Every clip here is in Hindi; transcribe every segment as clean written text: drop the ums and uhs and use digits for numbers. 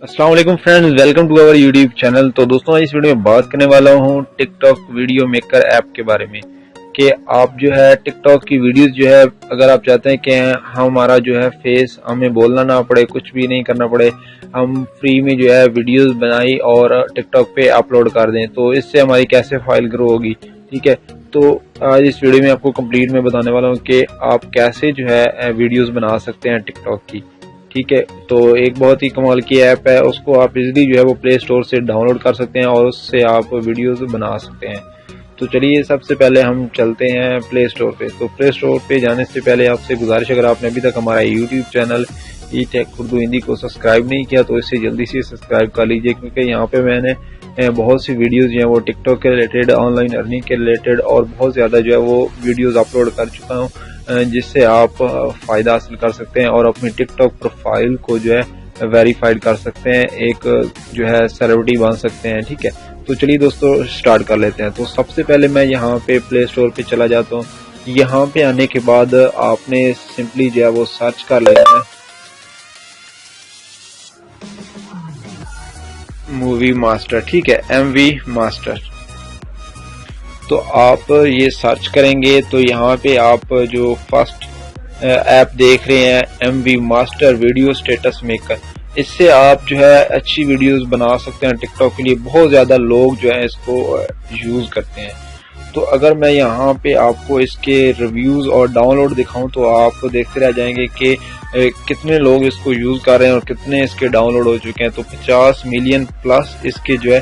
अस्सलाम वालेकुम friends, welcome to our YouTube channel. तो दोस्तों इस वीडियो में बात करने वाला हूँ टिकटॉक वीडियो मेकर ऐप के बारे में कि आप जो है टिकटॉक की वीडियोस जो है अगर आप चाहते हैं कि हमारा जो है फेस हमें बोलना ना पड़े, कुछ भी नहीं करना पड़े, हम फ्री में जो है वीडियोस बनाई और टिकटॉक पे अपलोड कर दें, तो इससे हमारी कैसे फाइल ग्रो होगी। ठीक है, तो आज इस वीडियो में आपको कंप्लीट में बताने वाला हूँ कि आप कैसे जो है वीडियोस बना सकते हैं टिकटॉक की। ठीक है, तो एक बहुत ही कमाल की ऐप है, उसको आप इजीली जो है वो प्ले स्टोर से डाउनलोड कर सकते हैं और उससे आप वीडियोस बना सकते हैं। तो चलिए सबसे पहले हम चलते हैं प्ले स्टोर पे। तो प्ले स्टोर पे जाने से पहले आपसे गुजारिश, अगर आपने अभी तक हमारा यूट्यूब चैनल ई टेक उर्दू हिंदी को सब्सक्राइब नहीं किया तो इसे जल्दी से सब्सक्राइब कर लीजिए, क्योंकि यहाँ पे मैंने बहुत सी वीडियोस जो है वो टिकटॉक के रिलेटेड, ऑनलाइन अर्निंग के रिलेटेड और बहुत ज़्यादा जो है वो वीडियोस अपलोड कर चुका हूँ, जिससे आप फ़ायदा हासिल कर सकते हैं और अपनी टिकटॉक प्रोफाइल को जो है वेरीफाइड कर सकते हैं, एक जो है सेलिब्रिटी बन सकते हैं। ठीक है, तो चलिए दोस्तों स्टार्ट कर लेते हैं। तो सबसे पहले मैं यहाँ पे प्ले स्टोर पे चला जाता हूँ। यहाँ पे आने के बाद आपने सिंपली जो है वो सर्च कर लेना है मूवी मास्टर। ठीक है, MV मास्टर। तो आप ये सर्च करेंगे तो यहाँ पे आप जो फर्स्ट ऐप देख रहे हैं MV master video status maker, इससे आप जो है अच्छी वीडियोस बना सकते हैं। टिकटॉक के लिए बहुत ज़्यादा लोग जो है इसको यूज़ करते हैं। तो अगर मैं यहाँ पे आपको इसके रिव्यूज़ और डाउनलोड दिखाऊं तो आप देखते रह जाएंगे कि कितने लोग इसको यूज़ कर रहे हैं और कितने इसके डाउनलोड हो चुके हैं। तो 50 मिलियन प्लस इसके जो है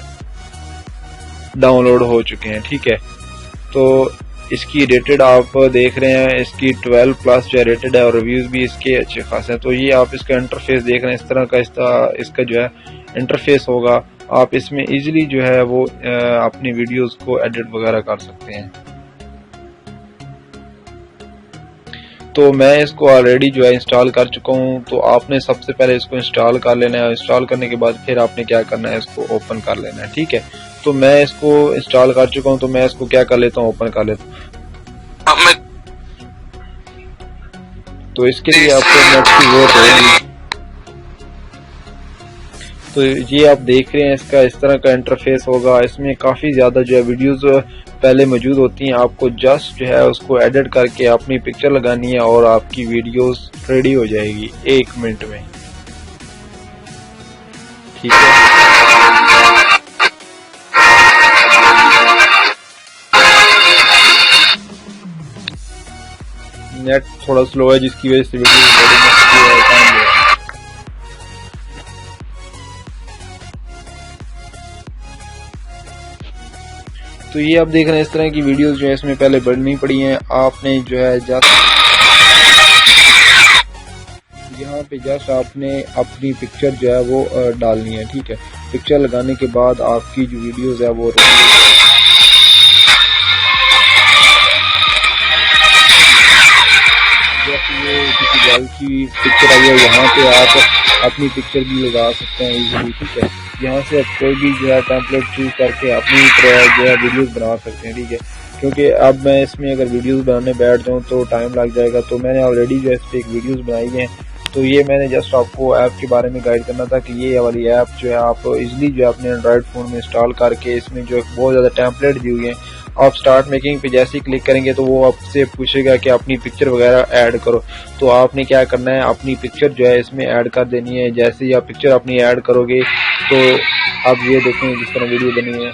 डाउनलोड हो चुके हैं। ठीक है, तो इसकी रेटेड आप देख रहे हैं, इसकी 12 प्लस जो रेटेड है और रिव्यूज़ भी इसके अच्छे खास हैं। तो ये आप इसका इंटरफेस देख रहे हैं, इस तरह का इसका जो है इंटरफेस होगा। आप इसमें इजीली जो है वो अपनी वीडियोस को एडिट वगैरह कर सकते हैं। तो मैं इसको ऑलरेडी जो है इंस्टॉल कर चुका हूँ। तो आपने सबसे पहले इसको इंस्टॉल कर लेना है। इंस्टॉल करने के बाद फिर आपने क्या करना है, इसको ओपन कर लेना है। ठीक है, तो मैं इसको इंस्टॉल कर चुका हूँ, तो मैं इसको क्या कर लेता हूँ, ओपन कर लेता हूँ। तो इसके लिए आपको नेट की जरूरत होगी। तो ये आप देख रहे हैं, इसका इस तरह का इंटरफेस होगा। इसमें काफ़ी ज़्यादा जो है वीडियोस पहले मौजूद होती हैं। आपको जस्ट जो है उसको एडिट करके अपनी पिक्चर लगानी है और आपकी वीडियोस रेडी हो जाएगी 1 मिनट में। ठीक है, नेट थोड़ा स्लो है जिसकी वजह से वीडियो रिकॉर्डिंग में टाइम ले रहा है। तो ये आप देख रहे हैं, इस तरह की वीडियोस जो है इसमें पहले बननी पड़ी हैं। आपने जो है जस्ट यहाँ पे जस्ट आपने अपनी पिक्चर जो है वो डालनी है। ठीक है, पिक्चर लगाने के बाद आपकी जो वीडियोस है वो ये किसी गर्ल की पिक्चर आई है, यहाँ पे आप अपनी पिक्चर भी लगा सकते हैं इजीली। ठीक है, यहाँ से आप कोई भी जो है टेम्पलेट चूज करके अपनी जो है वीडियोस बना सकते हैं। ठीक है, क्योंकि अब मैं इसमें अगर वीडियोस बनाने बैठ जाऊँ तो टाइम लग जाएगा। तो मैंने ऑलरेडी जो है इस पर एक वीडियोस बनाई है। तो ये मैंने जस्ट आपको ऐप के बारे में गाइड करना था कि ये वाली ऐप जो है आप इजीली जो है अपने एंड्रॉइड फ़ोन में इंस्टॉल करके, इसमें जो है बहुत ज़्यादा टेम्पलेट दी हुई हैं। आप स्टार्ट मेकिंग पे जैसे ही क्लिक करेंगे तो वो आपसे पूछेगा कि अपनी पिक्चर वगैरह ऐड करो। तो आपने क्या करना है, अपनी पिक्चर जो है इसमें ऐड कर देनी है। जैसे ही आप पिक्चर अपनी ऐड करोगे तो आप ये देखें जिस तरह वीडियो बनी है,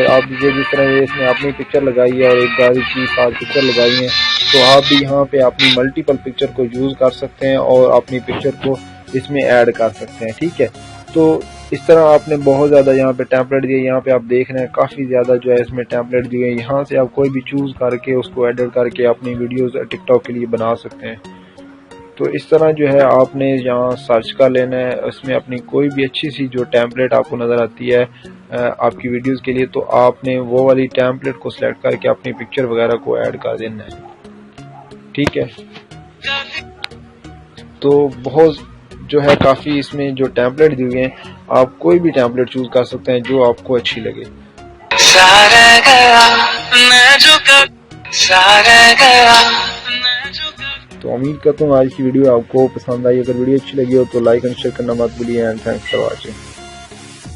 आप ये जिस तरह ये इसमें अपनी पिक्चर लगाई है और एक गाड़ी की 7 पिक्चर लगाई है। तो आप भी यहाँ पे अपनी मल्टीपल पिक्चर को यूज़ कर सकते हैं और अपनी पिक्चर को इसमें ऐड कर सकते हैं। ठीक है, तो इस तरह आपने बहुत ज़्यादा यहाँ पे टेम्पलेट दिए। यहाँ पे आप देख रहे हैं काफ़ी ज़्यादा जो है इसमें टेम्पलेट दिए हैं। यहाँ से आप कोई भी चूज़ करके उसको एडिट करके अपनी वीडियोस टिकटॉक के लिए बना सकते हैं। तो इस तरह जो है आपने यहाँ सर्च कर लेना है, उसमें अपनी कोई भी अच्छी सी जो टेम्पलेट आपको नज़र आती है आपकी वीडियोस के लिए, तो आपने वो वाली टेम्पलेट को सिलेक्ट करके अपनी पिक्चर वगैरह को ऐड कर देना है। ठीक है, तो बहुत जो है काफ़ी इसमें जो टेम्पलेट दिए हुए हैं, आप कोई भी टेम्पलेट चूज कर सकते हैं जो आपको अच्छी लगे। सारा गया मैं जो कर, सारा गया मैं जो कर। तो उम्मीद करता हूँ आज की वीडियो आपको पसंद आई। अगर वीडियो अच्छी लगी हो तो लाइक एंड शेयर करना मत भूलिए। And thanks for watching.